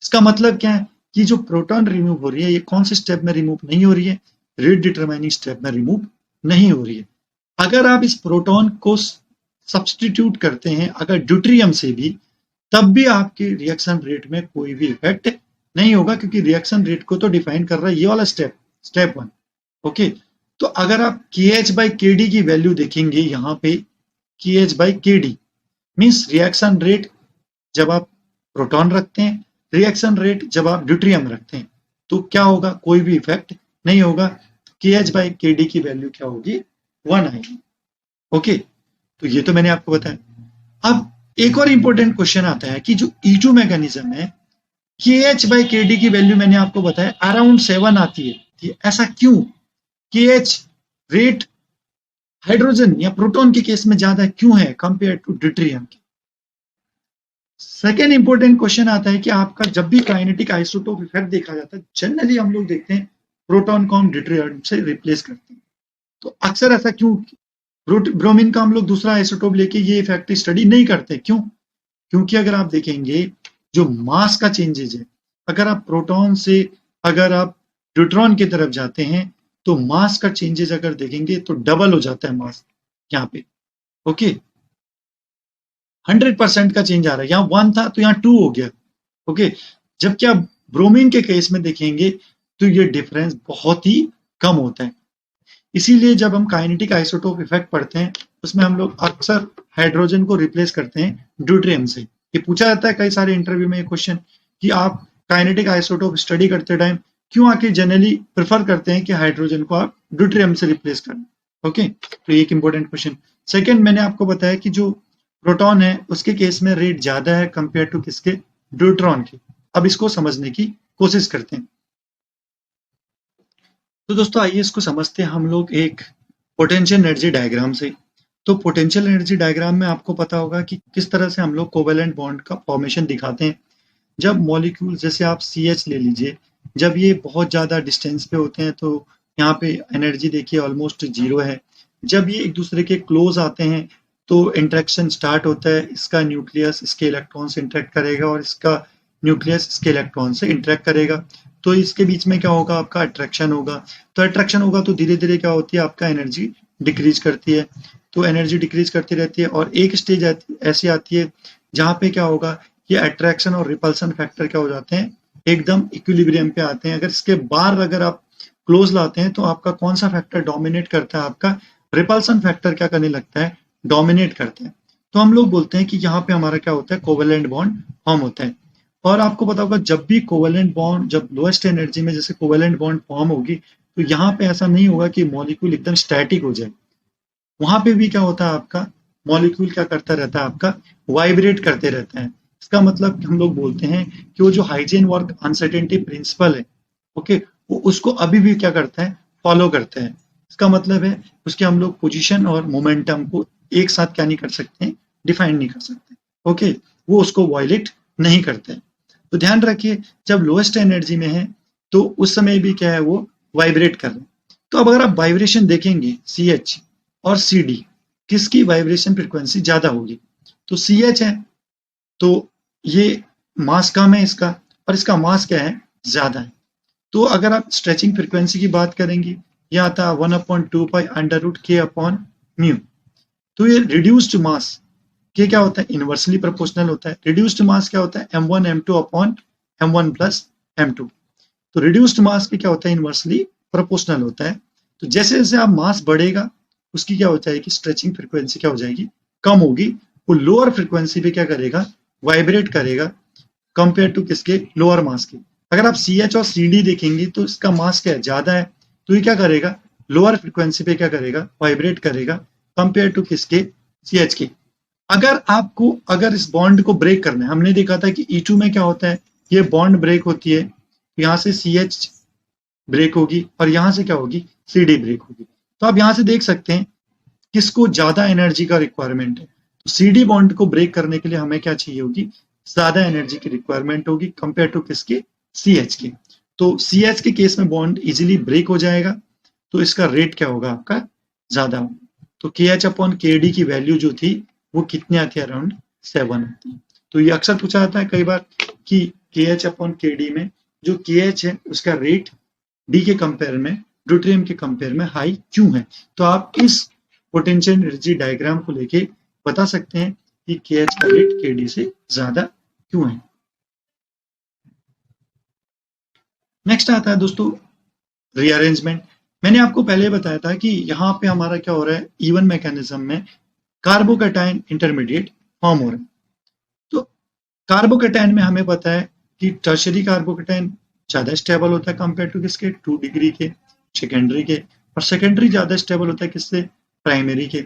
A: इसका मतलब क्या है कि जो प्रोटॉन रिमूव हो रही है, ये कौन से स्टेप में रिमूव नहीं हो रही है? रेट डिटरमाइनिंग स्टेप में रिमूव नहीं हो रही है। अगर आप इस प्रोटॉन को सब्सटीट्यूट करते हैं अगर ड्यूट्रियम से भी, तब भी आपके रिएक्शन रेट में कोई भी इफेक्ट नहीं होगा, क्योंकि रिएक्शन रेट को तो डिफाइन कर रहा है ये वाला स्टेप 1। ओके, तो अगर आप KH/KD की वैल्यू देखेंगे यहाँ पे, KH/KD मीन्स रिएक्शन रेट जब आप प्रोटॉन रखते हैं, रिएक्शन रेट जब आप ड्यूट्रियम रखते हैं, तो क्या होगा? कोई भी इफेक्ट नहीं होगा। KH/KD की वैल्यू क्या होगी? 1 आएगी। ओके, तो ये तो मैंने आपको बताया। अब एक और इंपॉर्टेंट क्वेश्चन आता है कि जो E2 मैकेनिज्म है, KH/KD की वैल्यू मैंने आपको बताया अराउंड 7 आती है। ऐसा क्यों? KH रेट हाइड्रोजन या प्रोटॉन के केस में ज्यादा क्यों है कंपेयर टू ड्यूट्रियम के? सेकेंड इंपॉर्टेंट क्वेश्चन आता है कि आपका जब भी काइनेटिक आइसोटोप इफेक्ट देखा जाता है, जनरली हम लोग देखते हैं प्रोटॉन को हम ड्यूट्रियम से रिप्लेस करते हैं। तो अक्सर ऐसा क्यों? ब्रोमीन का हम लोग दूसरा आइसोटोप लेके ये इफेक्ट स्टडी नहीं करते। क्यों? क्योंकि अगर आप देखेंगे जो मास का चेंजेज है, अगर आप प्रोटॉन से अगर आप न्यूट्रॉन की तरफ जाते हैं तो मास का चेंजेस अगर देखेंगे तो डबल हो जाता है मास यहाँ पे। ओके, 100% का चेंज आ रहा है। यहाँ 1 था तो यहाँ 2 हो गया। ओके, जबकि आप ब्रोमीन के केस में देखेंगे तो ये डिफरेंस बहुत ही कम होता है। इसीलिए जब हम काइनेटिक आइसोटोप इफेक्ट पढ़ते हैं उसमें हम लोग अक्सर हाइड्रोजन को रिप्लेस करते हैं ड्यूट्रियम से। ये पूछा जाता है कई सारे इंटरव्यू में ये क्वेश्चन कि आप काइनेटिक आइसोटोप स्टडी करते टाइम क्यों आके जनरली प्रेफर करते हैं कि हाइड्रोजन को आप ड्यूट्रियम से रिप्लेस करें। ओके, तो ये एक इंपॉर्टेंट क्वेश्चन। सेकेंड, मैंने आपको बताया कि जो प्रोटॉन है उसके केस में रेट ज्यादा है कंपेयर टू किसके? न्यूट्रॉन के। अब इसको समझने की कोशिश करते हैं। तो दोस्तों आइए इसको समझते हैं हम लोग एक पोटेंशियल एनर्जी डायग्राम से। तो पोटेंशियल एनर्जी डायग्राम में आपको पता होगा कि किस तरह से हम लोग कोवेलेंट बॉन्ड का फॉर्मेशन दिखाते हैं। जब मॉलिक्यूल, जैसे आप CH ले लीजिए, जब ये बहुत ज़्यादा डिस्टेंस पे होते हैं तो यहाँ पे एनर्जी देखिए ऑलमोस्ट 0 है। जब ये एक दूसरे के क्लोज आते हैं तो इंटरेक्शन स्टार्ट होता है। इसका न्यूक्लियस इसके इलेक्ट्रॉन से इंटरेक्ट करेगा और इसका न्यूक्लियस इसके इलेक्ट्रॉन से इंटरेक्ट करेगा। तो इसके बीच में क्या होगा? आपका अट्रैक्शन होगा। तो अट्रैक्शन होगा तो धीरे धीरे क्या होती है? आपका एनर्जी डिक्रीज करती है। तो एनर्जी डिक्रीज करती रहती है और एक स्टेज ऐसी आती है जहाँ पे क्या होगा ये अट्रैक्शन और रिपल्सन फैक्टर क्या हो जाते हैं, एकदम इक्विलिब्रियम पे आते हैं। अगर इसके बार अगर आप क्लोज लाते हैं तो आपका कौन सा फैक्टर डोमिनेट करता है, आपका रिपल्सन फैक्टर क्या करने लगता है, डोमिनेट करता है। तो हम लोग बोलते हैं कि यहाँ पे हमारा क्या होता है, कोवेलेंट बॉन्ड फॉर्म होता है। और आपको पता होगा जब भी कोवेलेंट बॉन्ड, जब लोएस्ट एनर्जी में जैसे कोवेलेंट बॉन्ड फॉर्म होगी, तो यहाँ पे ऐसा नहीं होगा कि मॉलिक्यूल एकदम स्टैटिक हो जाए। वहां पे भी क्या होता है, आपका मॉलिक्यूल क्या करता रहता है, आपका वाइब्रेट करते रहता है। इसका मतलब हम लोग बोलते हैं कि वो जो हाइजेन वर्क अनसर्टेनिटी प्रिंसिपल है, ओके, वो उसको अभी भी क्या करता है, फॉलो करता है। इसका मतलब है उसके हम लोग पोजीशन और मोमेंटम को एक साथ क्या नहीं कर सकते हैं, डिफाइन नहीं कर सकते, ओके, वो उसको वायलेट नहीं करते हैं। तो ध्यान रखिए जब लोएस्ट एनर्जी में है तो उस समय भी क्या है, वो वाइब्रेट कर रहे हैं। तो अब अगर आप वाइब्रेशन देखेंगे सी एच और सी डी, किसकी वाइब्रेशन फ्रिक्वेंसी ज्यादा होगी, तो सी एच है, तो ये मास कम है इसका, और इसका मास क्या है, ज्यादा है। तो अगर आप स्ट्रेचिंग फ्रिक्वेंसी की बात करेंगे, यह आता है 1/2π√k/μ। तो ये रिड्यूस्ड मास के क्या होता है, इनवर्सली प्रोपोर्शनल होता है। रिड्यूस्ड मास क्या होता है, m1 m2 upon m1 plus m2। तो रिड्यूस्ड मास के क्या होता है, इनवर्सली प्रोपोर्शनल होता है। तो जैसे जैसे आप मास बढ़ेगा, उसकी क्या हो जाएगी, स्ट्रेचिंग फ्रिक्वेंसी क्या हो जाएगी, कम होगी। वो लोअर फ्रिक्वेंसी पे क्या करेगा, वाइब्रेट करेगा, कंपेयर टू किसके, लोअर मास के। अगर आप सी एच और सी डी देखेंगे तो इसका मास क्या है, ज्यादा है, तो ये क्या करेगा, लोअर फ्रिक्वेंसी पे क्या करेगा, वाइब्रेट करेगा, कंपेयर टू किसके, सी एच के। अगर आपको, अगर इस बॉन्ड को ब्रेक करना है, हमने देखा था कि E2 में क्या होता है, ये बॉन्ड ब्रेक होती है, यहाँ से CH ब्रेक होगी और यहाँ से क्या होगी, CD ब्रेक होगी। तो आप यहाँ से देख सकते हैं किसको ज्यादा एनर्जी का रिक्वायरमेंट है। तो CD बॉन्ड को ब्रेक करने के लिए हमें क्या चाहिए होगी, ज्यादा एनर्जी की रिक्वायरमेंट होगी कंपेयर टू किसके, CH के। तो CH के केस में बॉन्ड इजिली ब्रेक हो जाएगा, तो इसका रेट क्या होगा, आपका ज्यादा होगा। तो KH/KD की वैल्यू जो थी वो कितनी आती है, अराउंड 7 आती है। तो ये अक्सर पूछा जाता है कई बार कि KH/KD में जो KH है उसका रेट डी के कंपेयर में, ड्यूटेरियम के कंपेयर में हाई क्यों है। तो आप इस पोटेंशियल एनर्जी डायग्राम को लेके बता सकते हैं कि KH का रेट KD से ज्यादा क्यों है। नेक्स्ट आता है दोस्तों रीअरेंजमेंट। मैंने आपको पहले बताया था कि यहाँ पे हमारा क्या हो रहा है, इवन मैकेनिज्म में कार्बोकैटायन इंटरमीडिएट फॉर्म हो रहा है। तो कार्बोकैटायन में हमें पता है कि टर्शरी कार्बोकैटायन ज्यादा स्टेबल होता है कंपेयर टू किसके, 2 डिग्री के, सेकेंडरी के। और सेकेंडरी ज्यादा स्टेबल होता है किससे, प्राइमरी के।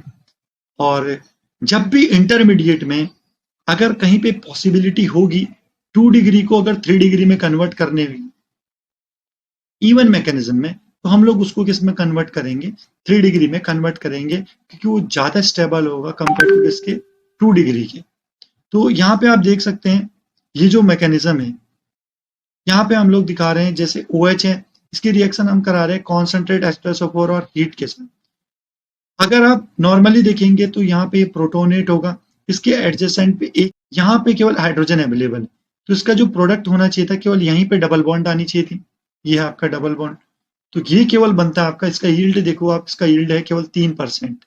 A: और जब भी इंटरमीडिएट में अगर कहीं पे पॉसिबिलिटी होगी 2 डिग्री को अगर 3 डिग्री में कन्वर्ट करने में, इवन मैकेनिज्म में, तो हम लोग उसको किस में कन्वर्ट करेंगे, 3 डिग्री में कन्वर्ट करेंगे, क्योंकि वो ज्यादा स्टेबल होगा कंपेयर टू किसके, 2 डिग्री के। तो यहाँ पे आप देख सकते हैं ये जो मैकेनिज्म है, यहाँ पे हम लोग दिखा रहे हैं जैसे OH है, इसकी रिएक्शन हम करा रहे हैं कॉन्सेंट्रेट H+O4 और हीट के साथ। अगर आप नॉर्मली देखेंगे तो यहाँ पे प्रोटोनेट होगा, इसके एडजेसेंट पे एक, यहाँ पे केवल हाइड्रोजन अवेलेबल है, तो इसका जो प्रोडक्ट होना चाहिए था केवल यहीं पे डबल बॉन्ड आनी चाहिए थी। ये है आपका डबल बॉन्ड, तो ये केवल बनता है आपका, इसका यील्ड देखो आप, इसका यील्ड है केवल 3%,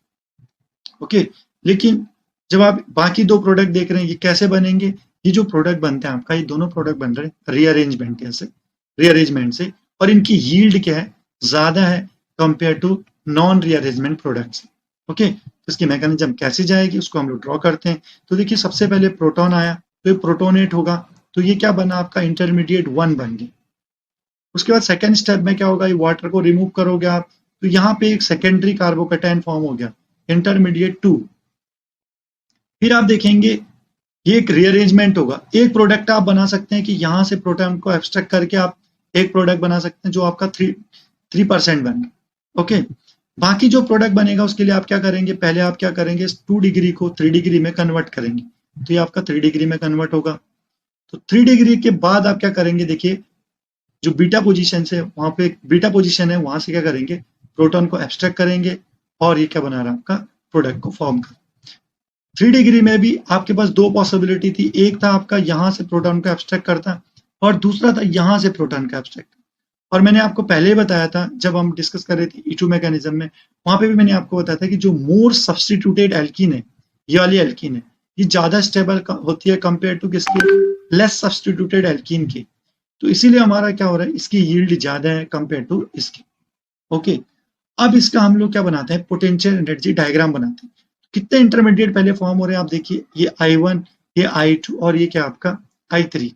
A: ओके। लेकिन जब आप बाकी दो प्रोडक्ट देख रहे हैं ये कैसे बनेंगे, ये जो प्रोडक्ट बनते हैं आपका, ये दोनों प्रोडक्ट बन रहे हैं रीअरेंजमेंट से, और इनकी यील्ड क्या है, ज्यादा है compare to non rearrangement products, okay. तो इसकी मैकेनिज्म कैसे जाएगी उसको हम लोग ड्रॉ करते हैं। तो देखिए सबसे पहले प्रोटॉन आया, तो ये प्रोटोनेट होगा, तो ये क्या बना आपका, इंटरमीडिएट 1 बन गया। उसके बाद सेकेंड स्टेप में क्या होगा, ये वाटर को रिमूव करोगे आप, तो यहाँ पे एक सेकेंडरी कार्बोकैटायन फॉर्म हो गया, इंटरमीडिएट 2। फिर आप देखेंगे ये एक रीअरेंजमेंट होगा, एक प्रोडक्ट आप बना सकते हैं कि यहाँ से प्रोटॉन को एब्स्ट्रैक्ट करके आप एक प्रोडक्ट बना सकते हैं जो आपका 3% बन, ओके। बाकी जो प्रोडक्ट बनेगा उसके लिए आप क्या करेंगे, पहले आप क्या करेंगे, 2 डिग्री को 3 डिग्री में कन्वर्ट करेंगे, तो ये आपका 3 डिग्री में कन्वर्ट होगा। तो 3 डिग्री के बाद आप क्या करेंगे, देखिए जो बीटा पोजीशन से, वहां पे बीटा पोजीशन है, वहां से क्या करेंगे, प्रोटॉन को एब्स्ट्रैक्ट करेंगे, और ये क्या बना रहा है आपका, प्रोडक्ट को फॉर्म कर। 3 डिग्री में भी आपके पास दो पॉसिबिलिटी थी, एक था आपका यहाँ से प्रोटॉन को एब्स्ट्रैक्ट करता, और दूसरा था यहाँ से प्रोटॉन का एब्स्ट्रैक्ट। और मैंने आपको पहले ही बताया था जब हम डिस्कस कर रहे थे E2 मैकेनिज्म में, वहां पे भी मैंने आपको बताया था कि जो मोर सब्स्टिट्यूटेड एल्कीन है, ये वाली एल्कीन है, ये ज्यादा स्टेबल होती है कंपेयर टू किसके, लेस सब्स्टिट्यूटेड एल्कीन के। तो इसीलिए हमारा क्या हो रहा है, इसकी यील्ड ज्यादा है कंपेयर टू इसकी। ओके, अब इसका हम लोग क्या बनाते हैं, पोटेंशियल एनर्जी डायग्राम बनाते हैं। कितने इंटरमीडिएट पहले फॉर्म हो रहे हैं आप देखिए, ये I1, ये I2 और ये क्या आपका I3।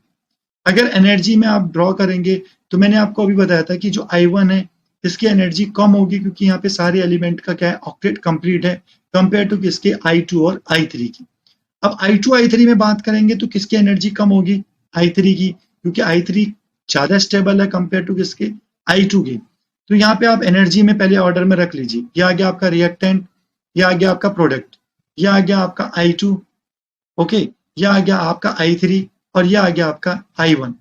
A: अगर एनर्जी में आप ड्रॉ करेंगे तो मैंने आपको अभी बताया था कि जो I1 है इसकी एनर्जी कम होगी, क्योंकि यहाँ पे सारे एलिमेंट का क्या है, ऑक्टेट कंप्लीट है कंपेयर टू किसके, I2 और I3 की। अब I2 I3 में बात करेंगे तो किसकी एनर्जी कम होगी, I3 की, क्योंकि I3 ज्यादा स्टेबल है कंपेयर टू किसके, I2 के। तो यहाँ पे आप एनर्जी में पहले ऑर्डर में रख लीजिए, ये आ गया आपका रिएक्टेंट, ये आ गया आपका प्रोडक्ट, ये आ गया आपका I2, ओके, ये आ गया आपका I3 और ये आ गया आपका I1।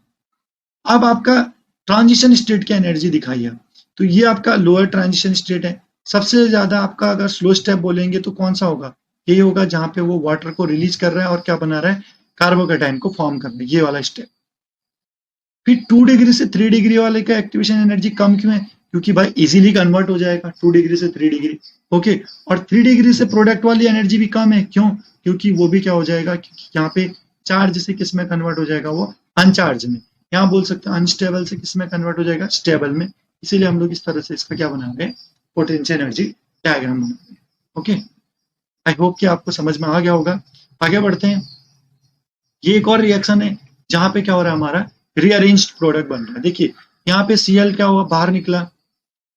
A: अब आपका ट्रांजिशन स्टेट की एनर्जी दिखाइए, तो ये आपका लोअर ट्रांजिशन स्टेट है। सबसे ज्यादा आपका अगर स्लो स्टेप बोलेंगे तो कौन सा होगा, यही होगा जहां पे वो वाटर को रिलीज कर रहा है और क्या बना रहा है, कार्बोकेटाइन को फॉर्म कर रहा है, ये वाला स्टेप। फिर 2 डिग्री से 3 डिग्री वाले का एक्टिवेशन एनर्जी कम क्यों है, क्योंकि भाई इजीली कन्वर्ट हो जाएगा 2 डिग्री से 3 डिग्री। ओके, और 3 डिग्री से प्रोडक्ट वाली एनर्जी भी कम है, क्यों, क्योंकि वो भी क्या हो जाएगा, क्योंकि यहाँ पे चार्ज से किस में कन्वर्ट हो जाएगा, वो अनचार्ज में। यहाँ बोल सकते हैं अनस्टेबल से किस में कन्वर्ट हो जाएगा, स्टेबल में। इसीलिए हम लोग इस तरह से इसका क्या बना रहे हैं, पोटेंशियल एनर्जी डायग्राम बना रहे हैं। ओके, आई होप कि आपको समझ में आ गया होगा। आगे बढ़ते हैं। ये एक और रिएक्शन है जहां पे क्या हो रहा है, हमारा रीअरेंज्ड प्रोडक्ट बन रहा है। देखिए यहाँ पे Cl क्या हुआ, बाहर निकला,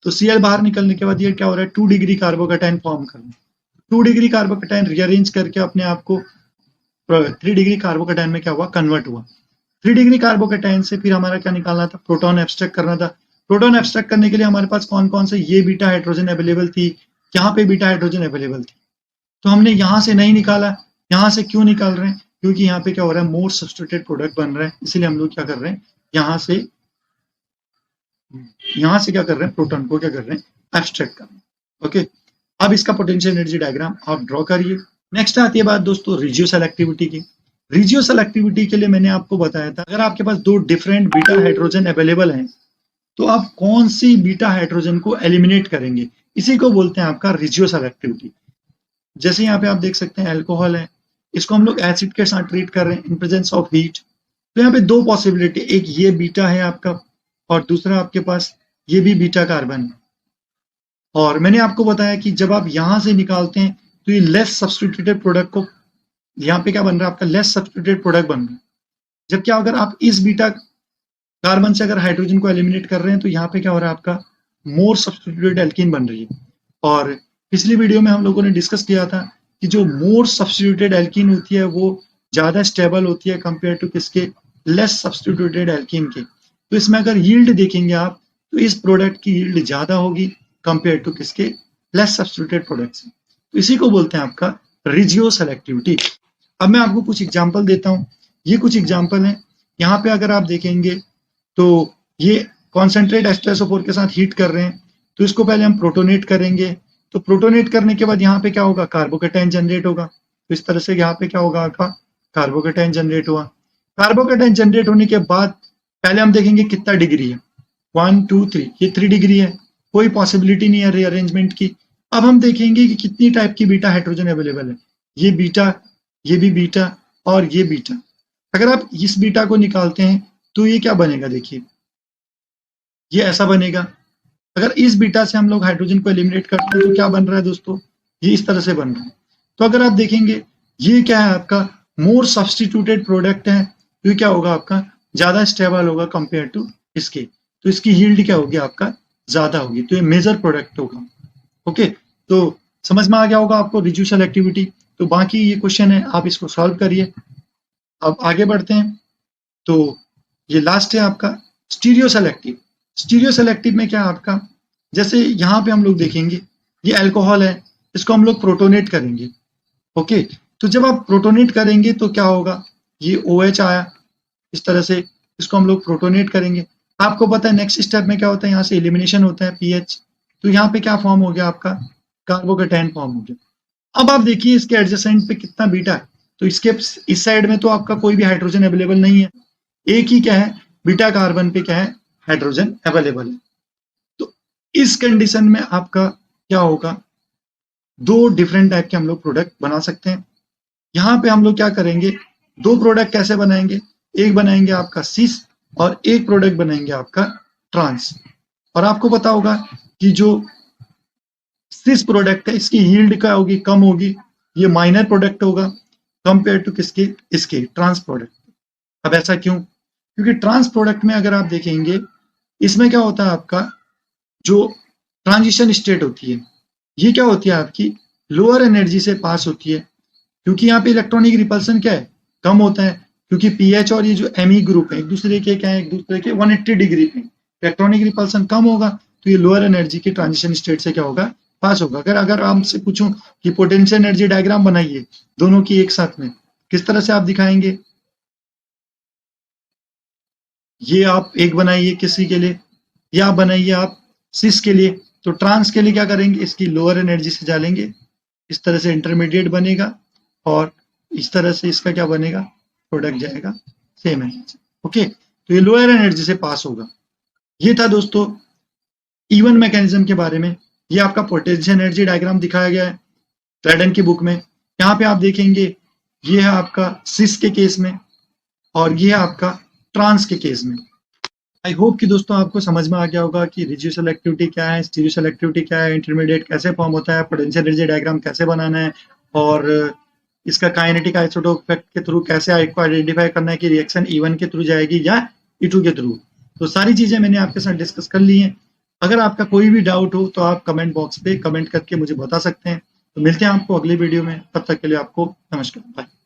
A: तो Cl बाहर निकलने के बाद ये क्या हो रहा है, 2 डिग्री कार्बोकेटाइन फॉर्म कर रहा है। 2 डिग्री कार्बोकेटाइन रीअरेंज करके अपने आप को 3 डिग्री कार्बोकेटाइन में क्या हुआ, कन्वर्ट हुआ। 3 डिग्री कार्बोकेटाइन से फिर हमारा क्या निकालना था, प्रोटॉन एब्स्ट्रैक्ट करना था। प्रोटॉन एब्स्ट्रैक्ट करने के लिए हमारे पास कौन कौन से, ये बीटा हाइड्रोजन अवेलेबल थी, यहाँ पे बीटा हाइड्रोजन अवेलेबल थी। तो हमने यहाँ से नहीं निकाला, यहाँ से क्यों निकाल रहे हैं, क्योंकि यहाँ पे क्या हो रहा है, मोर सब्स्टिट्यूटेड प्रोडक्ट बन रहा है। इसीलिए हम लोग क्या कर रहे हैं, यहाँ से क्या कर रहे हैं, प्रोटॉन को क्या कर रहे हैं, एब्स्ट्रैक्ट कर रहे हैं। ओके, अब इसका पोटेंशियल एनर्जी डायग्राम आप ड्रॉ करिए। नेक्स्ट आती है बात दोस्तों रिजियो सेलेक्टिविटी की। रिजियो सेलेक्टिविटी के लिए मैंने आपको बताया था, अगर आपके पास 2 डिफरेंट बीटा हाइड्रोजन अवेलेबल हैं तो आप कौन सी बीटा हाइड्रोजन को एलिमिनेट करेंगे, इसी को बोलते हैं आपका रिजियो सेलेक्टिविटी। जैसे यहाँ पे आप देख सकते हैं अल्कोहल है, इसको हम लोग एसिड के साथ ट्रीट कर रहे हैं इन प्रेजेंस ऑफ हीट। तो यहाँ पे 2 पॉसिबिलिटी, एक ये बीटा है आपका और दूसरा आपके पास ये भी बीटा कार्बन है। और मैंने आपको बताया कि जब आप यहां से निकालते हैं तो ये लेस सब्स्टिट्यूटेड प्रोडक्ट को, यहाँ पे क्या बन रहा है आपका, लेस सब्स्टिट्यूटेड प्रोडक्ट बन रहा है। जबकि अगर आप इस बीटा कार्बन से अगर हाइड्रोजन को एलिमिनेट कर रहे हैं तो यहाँ पे क्या हो रहा है आपका, मोर सब्स्टिट्यूटेड एल्कीन बन रही है। और पिछली वीडियो में हम लोगों ने डिस्कस किया था कि जो मोर सब्स्टिट्यूटेड एल्कीन होती है वो ज्यादा स्टेबल होती है कंपेयर टू किसके, लेस सब्स्टिट्यूटेड एल्कीन के। तो इसमें अगर यील्ड देखेंगे आप तो इस प्रोडक्ट की यील्ड ज्यादा होगी कंपेयर टू किसके, लेस सब्स्टिट्यूटेड प्रोडक्ट से। तो इसी को बोलते हैं आपका रिजियो सेलेक्टिविटी। अब मैं आपको कुछ एग्जांपल देता हूँ, ये कुछ एग्जांपल हैं। यहाँ पे अगर आप देखेंगे तो ये कॉन्सेंट्रेट H2SO4 के साथ हीट कर रहे हैं, तो इसको पहले हम प्रोटोनेट करेंगे। तो प्रोटोनेट करने के बाद यहाँ पे क्या होगा, कार्बोकेटाइन जनरेट होगा। तो इस तरह से यहाँ पे क्या होगा आपका, कार्बोकेटाइन जनरेट हुआ। कार्बोकेटाइन जनरेट होने के बाद पहले हम देखेंगे कितना डिग्री है, 1 2 3, ये 3 डिग्री है, कोई पॉसिबिलिटी नहीं है रीअरेंजमेंट की। अब हम देखेंगे कि कितनी टाइप की बीटा हाइड्रोजन अवेलेबल है, ये बीटा, ये भी बीटा और ये बीटा। अगर आप इस बीटा को निकालते हैं तो ये क्या बनेगा, देखिए ये ऐसा बनेगा। अगर इस बीटा से हम लोग हाइड्रोजन को एलिमिनेट करते हैं तो क्या बन रहा है दोस्तों, ये इस तरह से बन रहा है। तो अगर आप देखेंगे ये क्या है आपका, मोर सब्स्टिट्यूटेड प्रोडक्ट है, तो ये क्या होगा आपका, ज्यादा स्टेबल होगा कंपेयर टू इसके। तो इसकी यील्ड क्या होगी आपका, ज्यादा होगी, तो ये मेजर प्रोडक्ट होगा। ओके, तो समझ में आ गया होगा आपको रिजियो सेलेक्टिविटी। तो बाकी ये क्वेश्चन है, आप इसको सॉल्व करिए। अब आगे बढ़ते हैं। तो ये लास्ट है आपका स्टीरियो सेलेक्टिव। स्टीरियो सेलेक्टिव में क्या है आपका, जैसे यहाँ पे हम लोग देखेंगे ये अल्कोहल है, इसको हम लोग प्रोटोनेट करेंगे। ओके, तो जब आप प्रोटोनेट करेंगे तो क्या होगा, ये OH आया, इस तरह से इसको हम लोग प्रोटोनेट करेंगे। आपको पता है नेक्स्ट स्टेप में क्या होता है, यहाँ से एलिमिनेशन होता है पीएच। तो यहाँ पे क्या फॉर्म हो गया आपका, कार्बोकेटाइन फॉर्म हो गया। अब आप देखिए इसके एडजेसेंट पे कितना बीटा है, तो इसके इस साइड में तो आपका कोई भी हाइड्रोजन अवेलेबल नहीं है, एक ही क्या है, बीटा कार्बन पे क्या है, हाइड्रोजन अवेलेबल है। तो इस कंडीशन में आपका क्या होगा, 2 डिफरेंट टाइप के हम लोग प्रोडक्ट बना सकते हैं। यहाँ पे हम लोग क्या करेंगे, दो प्रोडक्ट कैसे बनाएंगे, एक बनाएंगे आपका सिस और एक प्रोडक्ट बनाएंगे आपका ट्रांस। और आपको पता होगा कि जो सिस प्रोडक्ट है इसकी यील्ड क्या होगी, कम होगी, ये माइनर प्रोडक्ट होगा कंपेयर टू किसके, इसके ट्रांस प्रोडक्ट। अब ऐसा क्यों, क्योंकि ट्रांस प्रोडक्ट में अगर आप देखेंगे इसमें क्या होता है आपका, जो ट्रांजिशन स्टेट होती है ये क्या होती है आपकी, लोअर एनर्जी से पास होती है, क्योंकि यहाँ पे इलेक्ट्रॉनिक रिपल्सन क्या है, कम होता है, क्योंकि पीएच और ये जो एमई ग्रुप है एक दूसरे के क्या है, एक दूसरे के 180 डिग्री पे, इलेक्ट्रॉनिक रिपल्सन कम होगा तो ये लोअर एनर्जी की ट्रांजिशन स्टेट से क्या होगा, पास होगा। अगर अगर आपसे पूछूं कि पोटेंशियल एनर्जी डायग्राम बनाइए दोनों की एक साथ में, किस तरह से आप दिखाएंगे, ये आप एक बनाइए किसी के लिए, या आप बनाइए आप सिस के लिए, तो ट्रांस के लिए क्या करेंगे, इसकी लोअर एनर्जी से डालेंगे, इस तरह से इंटरमीडिएट बनेगा और इस तरह से इसका क्या बनेगा, प्रोडक्ट जाएगा सेम एनर्जी। ओके, तो ये लोअर एनर्जी से पास होगा। ये था दोस्तों इवन मैकेनिज्म के बारे में। ये आपका पोटेंशियल एनर्जी डायग्राम दिखाया गया है क्लैडन की बुक में। यहाँ पे आप देखेंगे ये है आपका सिस के केस में और ये है आपका ट्रांस के केस में। आई होप कि दोस्तों आपको समझ में आ गया होगा कि रिजिड सेलेक्टिविटी क्या है, स्टीरियो सेलेक्टिविटी क्या है, इंटरमीडिएट कैसे फॉर्म होता है, पोटेंशियल एनर्जी डायग्राम कैसे बनाना है और इसका काइनेटिक आइसोटोप इफेक्ट के थ्रू कैसे आपको आइडेंटिफाई करना है कि रिएक्शन E1 के थ्रू जाएगी या E2 के थ्रू। तो सारी चीजें मैंने आपके साथ डिस्कस कर ली हैं। अगर आपका कोई भी डाउट हो तो आप कमेंट बॉक्स पे कमेंट करके मुझे बता सकते हैं। तो मिलते हैं आपको अगली वीडियो में, तब तक के लिए आपको नमस्कार, बाय।